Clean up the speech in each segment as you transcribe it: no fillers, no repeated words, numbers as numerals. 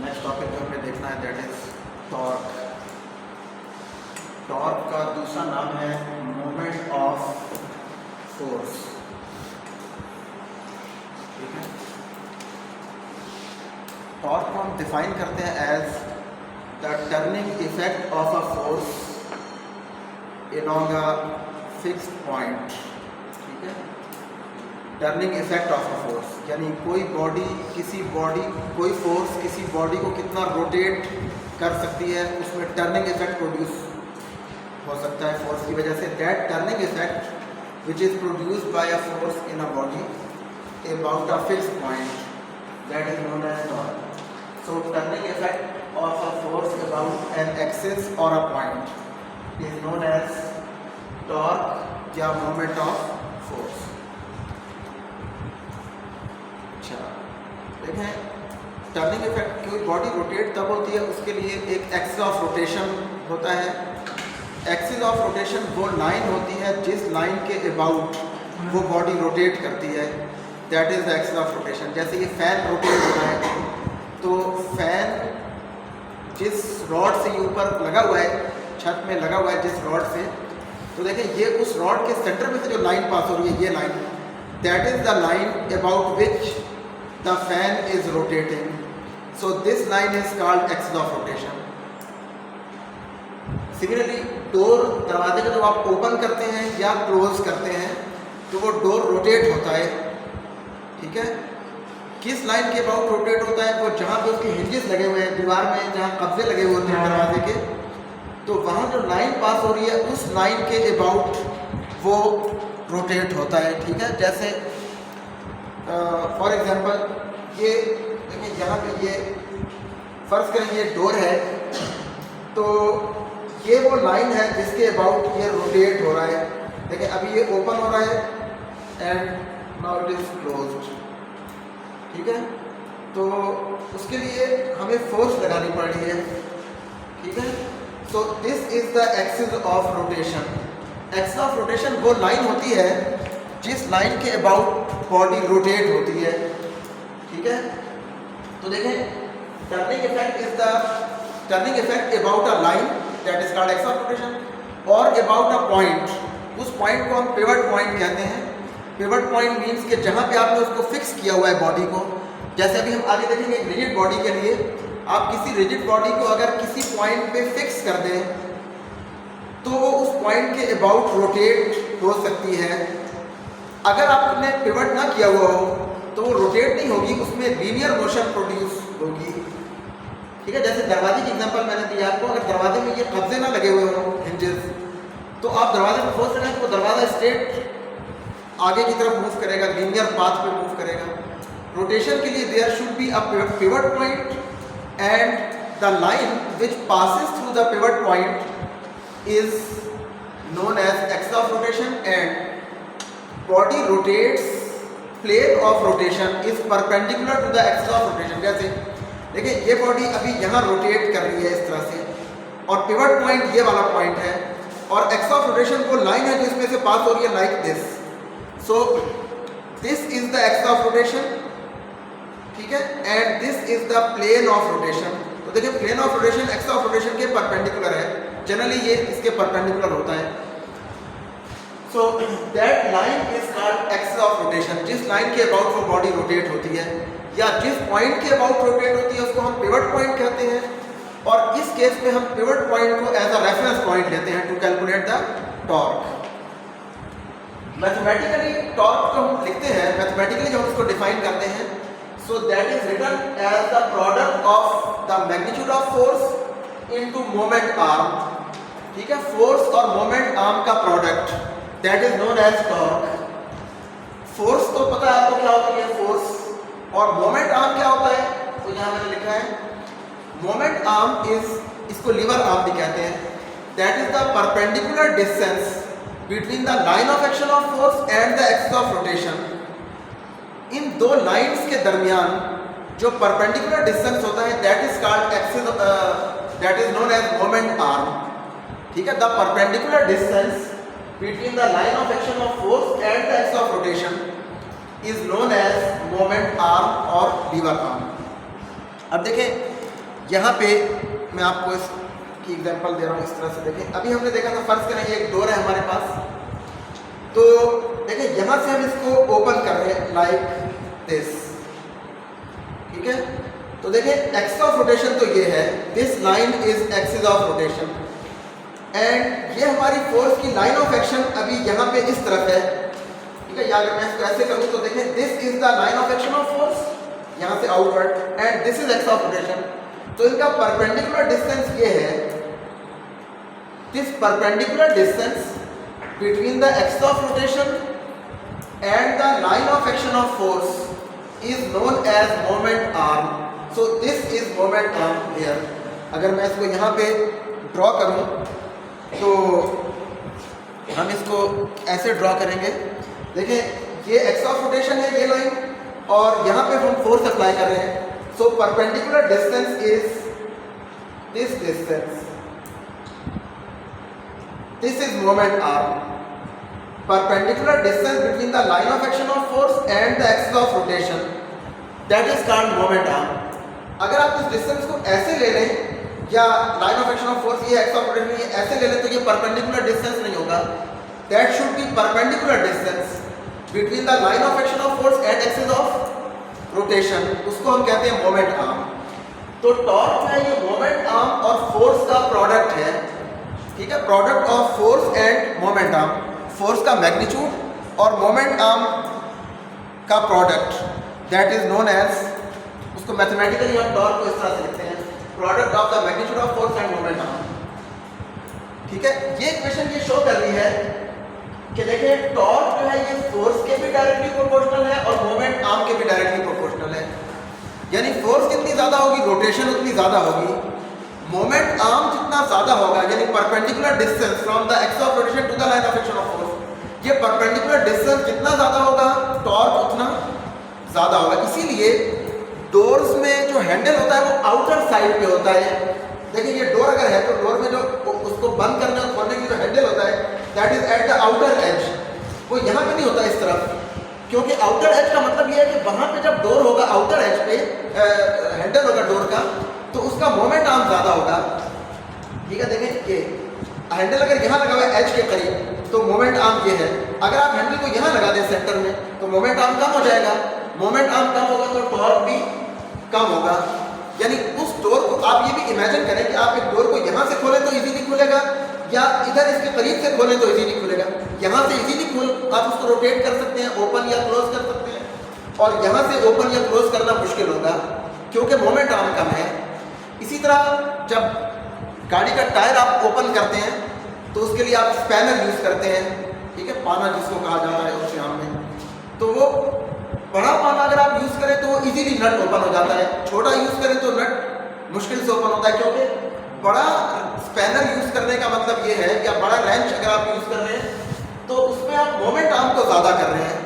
Next topic जो हमें देखना है दैट इज टॉर्क। टॉर्क का दूसरा नाम है मोमेंट ऑफ फोर्स। ठीक है, टॉर्क को हम डिफाइन करते हैं as the turning effect of a force along a fixed point। ठीक है, turning effect of a force यानी कोई फोर्स किसी बॉडी को कितना रोटेट कर सकती है, उसमें टर्निंग इफेक्ट प्रोड्यूस हो सकता है फोर्स की वजह से। That turning effect which is produced by a force in a body about a fixed point that is known as torque. So turning effect of a force about an axis और a point is known as torque या moment of force. अच्छा देखें, turning effect कोई body rotate तब होती है, उसके लिए एक एक्सिस ऑफ रोटेशन होता है। एक्सिस ऑफ रोटेशन वो लाइन होती है जिस लाइन के अबाउट वो बॉडी रोटेट करती है, that is the axis of rotation. जैसे ये फैन रोटेट होता है तो फैन जिस रॉड से ये ऊपर लगा हुआ है, छत में लगा हुआ है जिस रॉड से, तो देखें ये उस रॉड के सेंटर में से जो लाइन पास हो रही है, ये line, that is the line about which the fan is rotating. So this line is called axis of rotation. Similarly door, दरवाजे को जब आप ओपन करते हैं या क्लोज करते हैं तो वो डोर रोटेट होता है। ठीक है, किस लाइन के अबाउट रोटेट होता है? वो जहाँ पे उसके हिंजेस लगे हुए हैं दीवार में, जहाँ कब्जे लगे हुए होते हैं दरवाजे के, तो वहाँ जो लाइन पास हो रही है उस लाइन के अबाउट वो रोटेट होता है। ठीक है, जैसे फॉर एग्जांपल ये देखिए, यहाँ पे ये फर्ज करें ये डोर है, तो ये वो लाइन है जिसके अबाउट ये रोटेट हो रहा है। देखिए अभी ये ओपन हो रहा है and now it is closed. ठीक है, तो उसके लिए हमें फोर्स लगानी पड़ रही है। ठीक है, सो this is the axis of rotation. Axis of rotation वो लाइन होती है जिस लाइन के अबाउट बॉडी रोटेट होती है। ठीक है, तो देखें turning effect is the turning effect about a line that is called axis of rotation और अबाउट अ पॉइंट, उस पॉइंट को हम पिवट पॉइंट कहते हैं। पिवट पॉइंट मीन्स कि जहाँ पे आपने उसको फिक्स किया हुआ है बॉडी को। जैसे अभी हम आगे देखेंगे एक रिजिड बॉडी के लिए, आप किसी रिजिड बॉडी को अगर किसी पॉइंट पे फिक्स कर दें तो वो उस पॉइंट के अबाउट रोटेट हो सकती है। अगर आपने पिवट ना किया हुआ हो तो वो रोटेट नहीं होगी, उसमें लीनियर मोशन प्रोड्यूस होगी। ठीक है, जैसे दरवाजे की एग्जांपल मैंने दिया आपको, अगर दरवाजे में ये कब्जे ना लगे हुए हो हिंजेस, तो आप दरवाजे पर फोर्स करें तो वो दरवाजा स्ट्रेट आगे की तरफ मूव करेगा, लीनियर पाथ पे मूव करेगा। रोटेशन के लिए there should be a pivot point and the line which passes through the pivot point is known as axis of rotation and body rotates, plane of rotation is perpendicular to the axis of rotation. जैसे देखिए ये body अभी यहाँ rotate कर रही है इस तरह से, और पिवट पॉइंट ये वाला पॉइंट है, और एक्सिस ऑफ रोटेशन वो लाइन है जो इसमें से पास हो रही है like this. So this is the axis of rotation. ठीक है, and this is the plane of rotation. तो देखिए plane of rotation axis of rotation के परपेंडिकुलर है, जनरली ये इसके परपेंडिकुलर होता है। So that line is called axis of rotation. जिस लाइन के अबाउट वो बॉडी रोटेट होती है या जिस पॉइंट के अबाउट रोटेट होती है उसको हम पिवट पॉइंट कहते हैं, और इस केस में हम पिवट पॉइंट को एज अ रेफरेंस पॉइंट लेते हैं to calculate the torque. Mathematically torque को हम लिखते हैं, मैथमेटिकली जब हम इसको डिफाइन करते हैं, so that is written as the product of the magnitude of force into moment arm. ठीक है, फोर्स और मोमेंट आर्म का product that is known as torque. Force तो पता है आपको क्या होती है फोर्स, और मोमेंट आर्म क्या होता है, तो यहाँ मैंने लिखा है मोमेंट आर्म इज, इसको लीवर आर्म भी कहते हैं, that is the perpendicular distance between the line of action of force and the axis of rotation. इन दो लाइंस के दरमियान जो परपेंडिकुलर डिस्टेंस होता है that is called axis, that is known as moment arm. ठीक है, the perpendicular distance between the line of action of force and the axis of rotation is known as moment arm और lever arm. अब देखें यहाँ पे मैं आपको इसकी एग्जांपल दे रहा हूँ। इस तरह से देखें, अभी हमने देखा था, फर्ज करें एक डोर है हमारे पास, तो देखिए यहाँ से हम इसको ओपन कर रहे हैं लाइक दिस, ठीक है। तो देखिए एक्सिस ऑफ रोटेशन तो ये है, this line is axis of rotation, and ये हमारी फोर्स की लाइन ऑफ एक्शन अभी यहाँ पे इस तरफ है, ठीक है। या अगर मैं इसको ऐसे करूँ तो देखें this is the line of action of force यहाँ से outward, and this is axis of rotation. तो इनका परपेंडिकुलर डिस्टेंस ये है, this perpendicular distance between the axis of rotation and the line of action of force is known as moment arm. So this is moment arm here. अगर मैं इसको यहाँ पे draw करूँ तो हम इसको ऐसे ड्रॉ करेंगे। देखिए ये एक्सिस ऑफ रोटेशन है ये लाइन, और यहाँ पे हम फोर्स अप्लाई कर रहे हैं। So perpendicular distance is this distance, this is moment arm. Perpendicular distance between the line of action of force and the axis of rotation, that is called moment arm. अगर आप इस distance को ऐसे ले लें, या line of action of force ये axis of rotation ये ऐसे ले लें, तो ये परपेंडिकुलर डिस्टेंस नहीं होगा। That should be perpendicular distance between the line of action of force and axis of rotation, उसको हम कहते हैं मोमेंट आर्म। तो टॉर्क जो है ये मोमेंट आर्म और फोर्स का प्रोडक्ट है, ठीक है, product of force and moment arm. Force का मैग्नीट्यूड और मोमेंट आर्म का product, that is known as, उसको मैथमेटिकली हम टॉर्क को इस तरह से लिखते हैं, product of the magnitude of force and moment arm, ठीक है। ये इक्वेशन ये शो कर रही है कि देखिए टॉर्क जो है ये फोर्स के भी डायरेक्टली प्रोपोर्शनल है और मोमेंट आर्म के भी डायरेक्टली प्रोपोर्शनल है। यानी फोर्स कितनी ज़्यादा होगी, रोटेशन उतनी ज़्यादा होगी, मोमेंट आर्म जितना ज़्यादा होगा, यानी perpendicular distance from the axis of rotation to the line of action of force, ये परपेंडिकुलर डिस्टेंस जितना ज़्यादा होगा टॉर्क उतना ज़्यादा होगा। इसीलिए डोर्स में जो हैंडल होता है वो आउटर साइड पे होता है। देखिए ये डोर अगर है तो डोर में जो उसको बंद करने और खोलने की जो हैंडल होता है that is at the outer as, वो यहाँ पे नहीं होता इस तरफ, क्योंकि आउटर एज का मतलब ये है कि वहाँ पे जब डोर होगा आउटर एज पे हैंडल होगा डोर का, तो उसका मोमेंट आर्म ज़्यादा होगा, ठीक है। देखें ये हैंडल अगर यहाँ लगा हुआ है एज के करीब तो मोमेंट आर्म ये है, अगर आप हैंडल को यहाँ लगा दें सेंटर में तो मोमेंट आर्म कम हो जाएगा, मोमेंट आर्म कम होगा तो टॉर्क भी कम होगा। यानी उस डोर को आप ये भी इमेजिन करें कि आप एक डोर को यहाँ से खोलें तो इजीली खुलेगा, या इधर इसके करीब से खोलें तो इजीली खुलेगा। यहाँ से इजीली खोल आप उसको रोटेट कर सकते हैं, ओपन या क्लोज कर सकते हैं, और यहाँ से ओपन या क्लोज करना मुश्किल होगा क्योंकि मोमेंट आर्म कम है। इसी तरह जब गाड़ी का टायर आप ओपन करते हैं तो उसके लिए आप स्पैनर यूज़ करते हैं, ठीक है, पाना जिसको कहा जाता है उस शाम में, तो वो बड़ा पाना अगर आप यूज़ करें तो इजीली नट ओपन हो जाता है, छोटा यूज़ करें तो नट मुश्किल से ओपन होता है, क्योंकि बड़ा स्पैनर यूज़ करने का मतलब ये है कि बड़ा रेंच अगर आप यूज़ कर रहे हैं तो उसमें आप मोमेंट आर्म को ज़्यादा कर रहे हैं,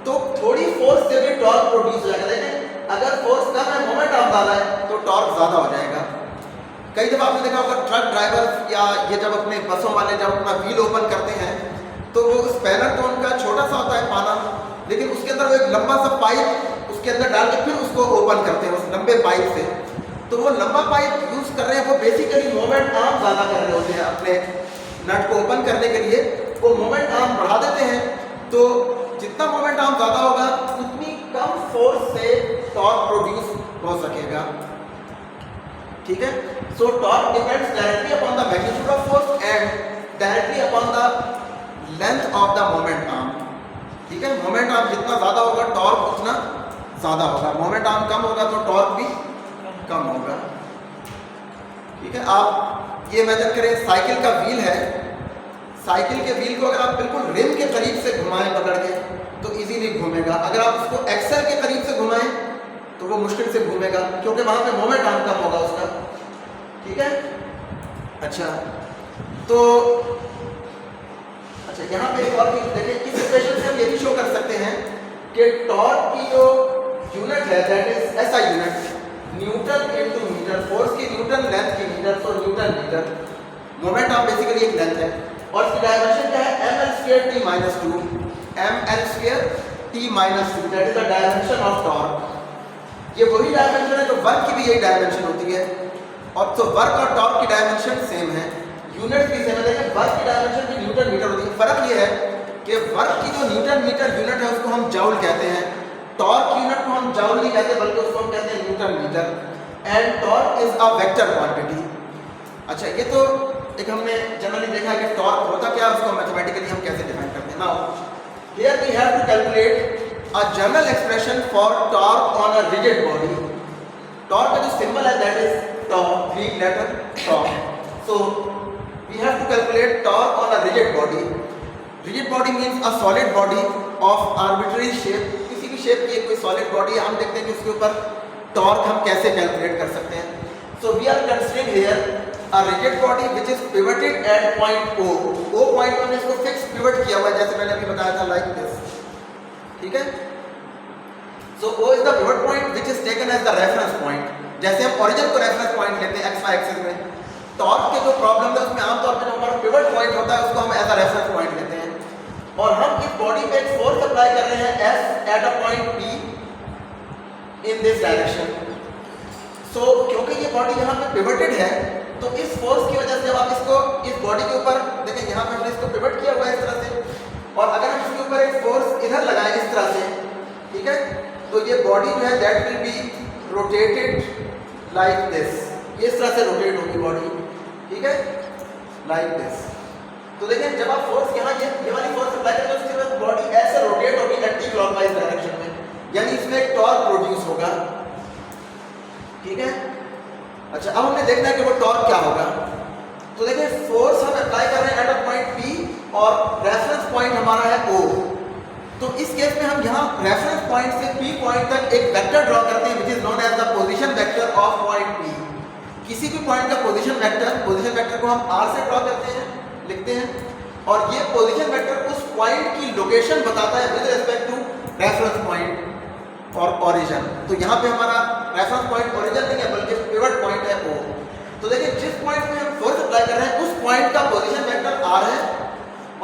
तो थोड़ी फोर्स से भी टॉर्क प्रोड्यूस हो जाएगा। लेकिन अगर फोर्स कम है मोमेंट आर्म ज़्यादा है तो टॉर्क ज़्यादा हो जाएगा। कई दफ़ा आपने देखा होगा ट्रक ड्राइवर या ये जब अपने बसों वाले जब अपना व्हील ओपन करते हैं तो वो स्पैनर तो उनका छोटा सा होता है पाना, लेकिन उसके अंदर वो एक लंबा सा पाइप उसके अंदर डाल के फिर उसको ओपन करते हैं उस लंबे पाइप से, तो वो लंबा पाइप यूज़ कर रहे हैं, वो बेसिकली मोमेंट आर्म ज़्यादा कर रहे होते हैं अपने नट को ओपन करने के लिए, वो मोमेंट आर्म बढ़ा देते हैं। तो जितना मोमेंट आर्म ज़्यादा होगा उतनी कम फोर्स से टॉर्क प्रोड्यूस हो सकेगा, ठीक है। सो torque depends directly upon the magnitude of force and directly upon the length of the moment arm, ठीक है। मोमेंट आर्म जितना ज़्यादा होगा टॉर्क उतना ज़्यादा होगा, मोमेंट आर्म कम होगा तो टॉर्क भी कम होगा, ठीक है। आप ये इमेजिन करें साइकिल का व्हील है, साइकिल के व्हील को अगर आप बिल्कुल रिम के करीब से घुमाएं पकड़ के तो इजीली घूमेगा, अगर आप उसको एक्सेल के करीब से घुमाएं तो वो मुश्किल से घूमेगा क्योंकि वहाँ पे मोमेंट आर्म कम होगा उसका, ठीक है। अच्छा तो यहाँ पे एक और चीज देखें, इस इक्वेशन से हम ये भी शो कर सकते हैं कि टॉर्क की जो यूनिट है that is SI unit, newton into metre, force की न्यूटन, लेंथ की मीटर, तो newton metre, moment arm basically एक लेंथ है और इसकी डायमेंशन क्या है ml² t - 2, ml² T minus 2, that is the dimension of torque. ये वही डायमेंशन है जो वर्क की भी यही डायमेंशन होती है, और तो वर्क और टॉर्क की डायमेंशन सेम है, यूनिट भी सेम है, लेकिन वर्क की डायमेंशन भी न्यूटन मीटर होती है। फर्क ये है कि वर्क की जो न्यूटन मीटर यूनिट है उसको हम जाउल कहते हैं, टॉर्क यूनिट को हम जाउल नहीं कहते बल्कि उसको हम कहते हैं newton metre, and torque is a vector quantity. अच्छा, ये तो एक हमने जनरली देखा है कि टॉर्क होता क्या है, उसको मैथमेटिकली हम कैसे डिफाइन करते हैं। Now here we have to calculate a general expression for torque on a rigid body. Torque का जो symbol है that is tau, Greek letter tau. So we have to calculate torque on a rigid body. Rigid body means a solid body of arbitrary shape. किसी भी shape की कोई solid body है, हम देखते हैं कि उसके ऊपर torque हम कैसे calculate कर सकते हैं। So we are considering here a rigid body which is pivoted at point O. O point पर इसको fixed pivot किया हुआ है, जैसे मैंने अभी बताया था like this. ठीक है, so O is the pivot point which is taken as the reference point. जैसे हम origin को reference point लेते हैं xy axis में, टॉर्क के जो प्रॉब्लम है उसमें आमतौर पर जो हमारा pivot point होता है उसको हम as a reference point लेते हैं, और हम इस बॉडी पे एक फोर्स अप्लाई कर रहे हैं F at a point P in this direction. So क्योंकि ये बॉडी यहाँ पे pivoted है, तो इस फोर्स की वजह से जब आप इसको इस बॉडी के ऊपर देखें, यहाँ पे हमने इसको पिवट किया हुआ है इस तरह से, और अगर हम इसके ऊपर एक फोर्स इधर लगाएं इस तरह से, ठीक है, तो ये बॉडी जो है that will be rotated like this, ये इस तरह से रोटेट होगी बॉडी, ठीक है, लाइक दिस। तो देखिए जब आप फोर्स यहाँ ये वाली फोर्स अप्लाई करें तो उसके बाद बॉडी ऐसे रोटेट होगी एंटी क्लॉकवाइज डायरेक्शन में, यानी इसमें एक टॉर्क प्रोड्यूस होगा, ठीक है। अच्छा, अब हमने देखना है कि वो टॉर्क क्या होगा। तो देखिए फोर्स हम अप्लाई कर रहे हैं एट अ पॉइंट P और रेफरेंस पॉइंट हमारा है O। तो इस केस में हम यहाँ रेफरेंस पॉइंट से P पॉइंट तक एक वेक्टर ड्रॉ करते हैं which is known as the position vector of point P। किसी भी पॉइंट का पोजीशन वेक्टर को हम R से ड्रॉ करते हैं, लिखते हैं, और ये पोजीशन वेक्टर उस पॉइंट की लोकेशन बताता है with respect to reference point और ओरिजिन। तो यहाँ पे हमारा रेफरेंस पॉइंट ओरिजिन नहीं है बल्कि पिवट पॉइंट है O। तो देखिए जिस पॉइंट पे हम फोर्स अप्लाई कर रहे हैं उस पॉइंट का पोजीशन वेक्टर R है,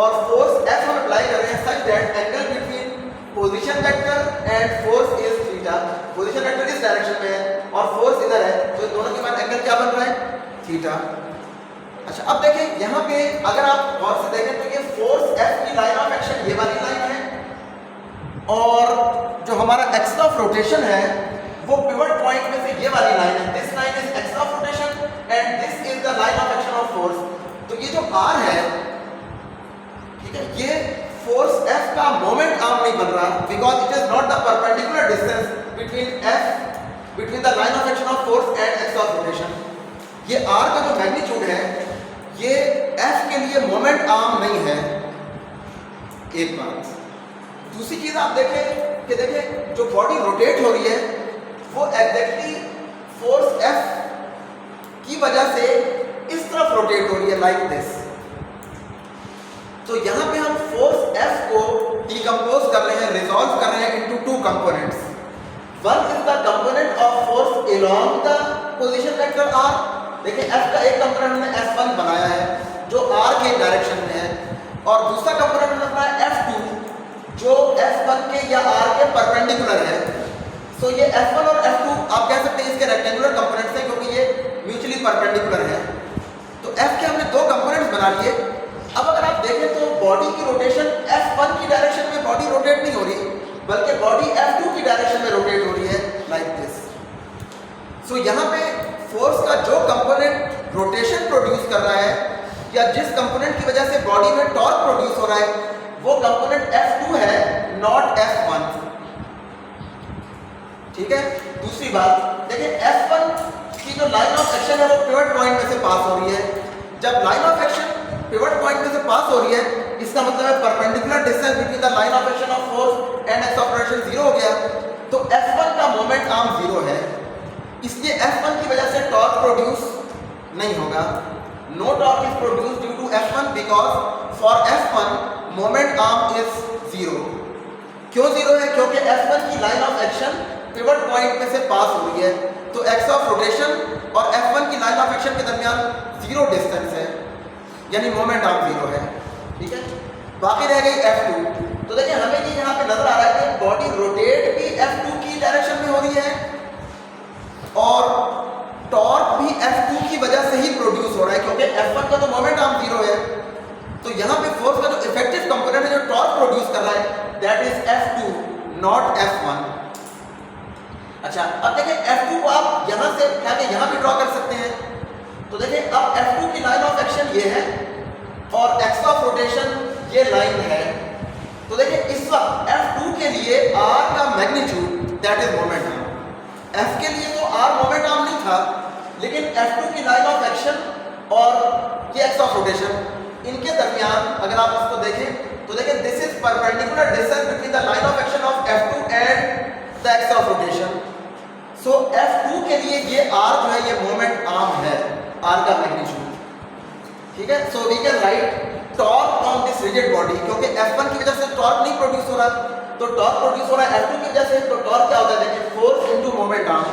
और फोर्स F हम अप्लाई कर रहे हैं such that angle between position vector and force is theta. Position vector इस डायरेक्शन में है और फोर्स इधर है, तो दोनों के बाद एंगल क्या बन रहा है, थीटा। अच्छा, अब देखिए यहाँ पे अगर आप गौर से देखें तो ये फोर्स F की लाइन ऑफ एक्शन ये वाली लाइन है, और जो हमारा एक्सिस ऑफ रोटेशन है वो पिवट पॉइंट में से ये वाली लाइन है। This line is axis of rotation and this is the line of action of force. तो ये जो R है, ठीक है, ये फोर्स F का मोमेंट आर्म नहीं बन रहा because it is not the perpendicular distance between the line of action of force and axis of rotation. ये R का जो मैग्नीट्यूड है ये F के लिए मोमेंट आर्म नहीं है, एक बात। दूसरी चीज आप देखें कि देखिए जो बॉडी रोटेट हो रही है वो एग्जैक्टली फोर्स F की वजह से इस तरफ रोटेट हो रही है लाइक दिस। तो यहाँ पे हम फोर्स F को डिकम्पोज कर रहे हैं, रिजॉल्व कर रहे हैं into two components. One is the component of force along the position vector R। देखिए F का एक कंपोनेंट हमने F1 बनाया है जो R के डायरेक्शन में है, और दूसरा कंपोनेंट हमने बनाया F2 जो F1 के या R के परपेंडिकुलर है। तो ये F1 और F2 आप कह सकते हैं इसके रेक्टेंगुलर कंपोनेंट्स हैं क्योंकि ये म्यूचुअली परपेंडिकुलर है। तो F के हमने दो कंपोनेंट्स बना लिए। अब अगर आप देखें तो बॉडी की रोटेशन F1 की डायरेक्शन में बॉडी रोटेट नहीं हो रही बल्कि बॉडी F2 की डायरेक्शन में रोटेट हो रही है लाइक दिस। सो यहाँ पे फोर्स का जो कंपोनेंट रोटेशन प्रोड्यूस कर रहा है या जिस कंपोनेंट की वजह से बॉडी में टॉर्क प्रोड्यूस हो रहा है वो कंपोनेंट F2 है, नॉट F1, ठीक है। दूसरी बात देखिए F1 की जो लाइन ऑफ एक्शन है वो पिवट पॉइंट में से पास हो रही है। जब line of action pivot point में से पास हो रही है इसका मतलब है perpendicular distance between the line of action of force and x of rotation 0 हो गया, तो F1 का मोमेंट आर्म 0 है, इसलिए F1 की वजह से टॉर्क प्रोड्यूस नहीं होगा। No torque is produce due to F1 because for F1 moment arm is 0। क्यों 0 है? क्योंकि F1 की line of action pivot point में से पास हो रही है, तो एक्स ऑफ रोटेशन और F1 की लाइन ऑफ एक्शन के दरमियान 0 डिस्टेंस है, यानी मोमेंट आर्म 0 है, ठीक है। बाकी रह गई F2। तो देखिए हमें ये यहाँ पे नजर आ रहा है कि बॉडी रोटेट भी F2 की डायरेक्शन में हो रही है और टॉर्क भी F2 की वजह से ही प्रोड्यूस हो रहा है, क्योंकि F1 का तो मोमेंट आर्म 0 है। तो यहाँ पे फोर्स का जो इफेक्टिव कंपोनेंट है जो टॉर्क प्रोड्यूस कर रहा है that is F2 not F1। अच्छा अब देखिए F2 को आप यहाँ से क्या के यहाँ भी ड्रॉ कर सकते हैं। तो देखिए अब F2 की लाइन ऑफ एक्शन ये है और एक्स ऑफ रोटेशन ये लाइन है। तो देखिए इस वक्त F2 के लिए R का magnitude that is moment arm, F के लिए तो R मोमेंट आर्म नहीं था, लेकिन F2 की लाइन ऑफ एक्शन और ये एक्स ऑफ रोटेशन इनके दरमियान अगर आप इसको देखें तो देखिए this is perpendicular distance between the line of action of F2 and the axis of rotation. So F2 के लिए ये R जो है ये मोमेंट आर्म है, R का मैग्नीट्यूड, ठीक है। So we can write torque on this rigid body, क्योंकि F1 की वजह से टॉर्क नहीं प्रोड्यूस हो रहा, तो टॉर्क प्रोड्यूस हो रहा है F2 की वजह से। तो टॉर्क क्या होता है देखिए फोर्स इनटू मोमेंट आर्म।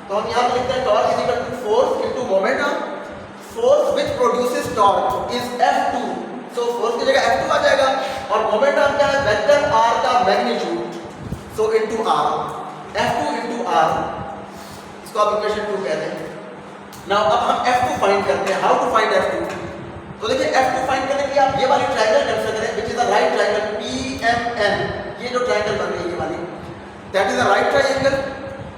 तो हम यहां पे लिखते हैं torque is equal to force into moment arm. Force which produces torque is F2, so force की जगह F2 आ जाएगा और मोमेंट आर्म क्या है वेक्टर R का मैग्नीट्यूड, सो into R, F2 into R, इसको आप इक्वेशन 2 कहते हैं। नाउ अब हम F2 फाइंड करते हैं। How to find F2? तो देखिए F2 फाइंड करने के लिए आप ये वाली ट्रायंगल कंसीडर करें, which is a right triangle PMN। ये जो ट्रायंगल बन रही है ये वाली that is a right triangle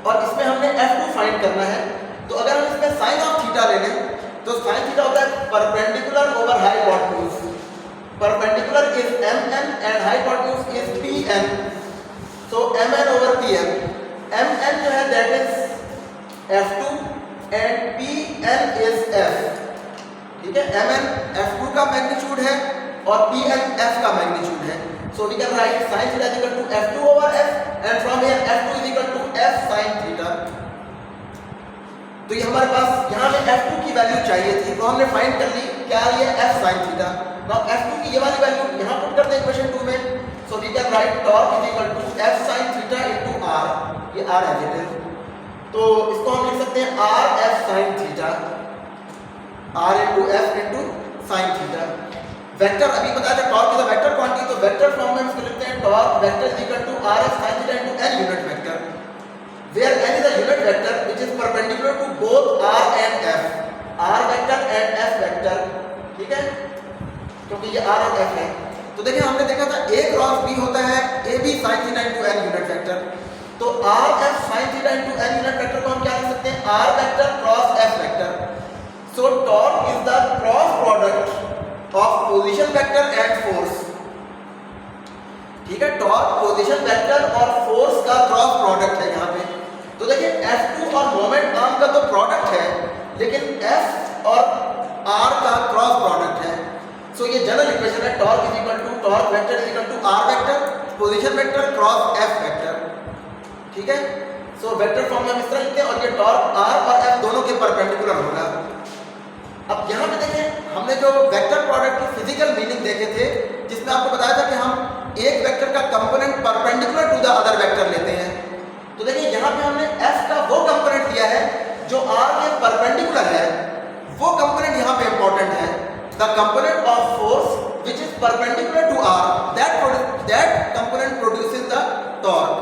और इसमें हमने F2 फाइंड करना है। तो अगर हम इसमें साइन ऑफ थीटा ले लें तो साइन थीटा होता है perpendicular over hypotenuse. Perpendicular is MN and hypotenuse is PN, so MN over PM। MN जो है that is F2 and PN is F, ठीक है। MN F2 का मैग्नीट्यूड है और PN F का मैग्नीट्यूड है। So we can write sin theta is equal to F2 over F and from here F2 is equal to F sin theta. तो ये हमारे पास यहाँ पे F2 की वैल्यू चाहिए थी, तो हमने फाइंड कर ली क्या ये F sin theta. Now F2 की ये वाली वैल्यू यहाँ पुट कर दें इक्वेशन 2 में। So we can write torque is equal to F sin theta into R, ये R एज इट इज। तो इसको हम लिख सकते हैं R F sin theta, R into F into sin theta. Vector अभी बताया था torque is a vector quantity, तो वेक्टर फॉर्म में हम इसको लिखते हैं torque vector is equal to R F sin theta into n unit vector, where n is a unit vector which is perpendicular to both R and F, R vector and F vector, ठीक है, क्योंकि ये R और F है। तो देखिए हमने देखा था A क्रॉस B होता है AB sin theta into n unit vector, तो R F sin theta into n unit vector को हम क्या लिख सकते हैं R vector cross F vector. So torque is the cross product of position vector and force, ठीक है। Torque position vector और फोर्स का क्रॉस प्रोडक्ट है यहाँ पे। तो देखिए F2 और मोमेंट आर्म का तो प्रोडक्ट है, लेकिन F और R का क्रॉस प्रोडक्ट है। सो ये जनरल इक्वेशन है torque is equal to torque vector is equal to R vector position vector cross F vector, ठीक है। सो वेक्टर फॉर्म में हम इस तरह लिखते हैं और ये टॉर्क R और F दोनों के परपेंडिकुलर होगा। अब यहाँ पे देखें हमने जो वेक्टर प्रोडक्ट की फिजिकल मीनिंग देखे थे, जिसमें आपको बताया था कि हम एक वेक्टर का component perpendicular to the other vector लेते हैं। तो देखिए यहाँ पे हमने F का वो कंपोनेंट दिया है जो R के परपेंडिकुलर है, वो कंपोनेंट यहाँ पे इंपॉर्टेंट है। The component of force which is perpendicular to R, that component produces the torque,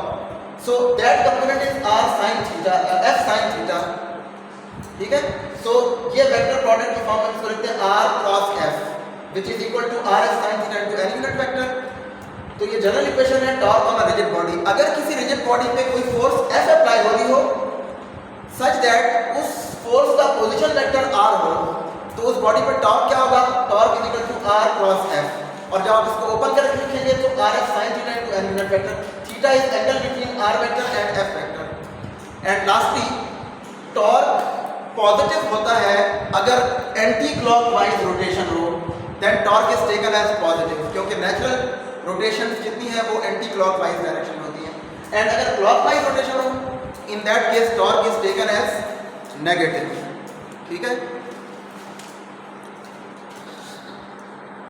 so that component is R sin theta, F sin theta, ठीक है। सो ये वेक्टर प्रोडक्ट की फॉर्म में इसको लिखते हैं R cross F which is equal to R F sin theta into n unit vector. तो ये जनरल इक्वेशन है torque on a rigid body. अगर किसी रिजिड बॉडी पे कोई फोर्स F अप्लाई हो रही हो सच दैट उस फोर्स का पोजीशन वेक्टर R हो, तो उस बॉडी पे टॉर्क क्या होगा, torque is equal to R cross F। और जब आप इसको ओपन करके लिखेंगे तो R F sin theta into n unit vector, theta is angle between R vector and F vector. And lastly torque positive होता है अगर एंटी क्लॉकवाइज रोटेशन हो, then torque is taken as positive, क्योंकि natural rotation जितनी है वो anti clockwise direction में होती है। एंड अगर क्लॉकवाइज रोटेशन हो in that case torque is taken as negative, ठीक है।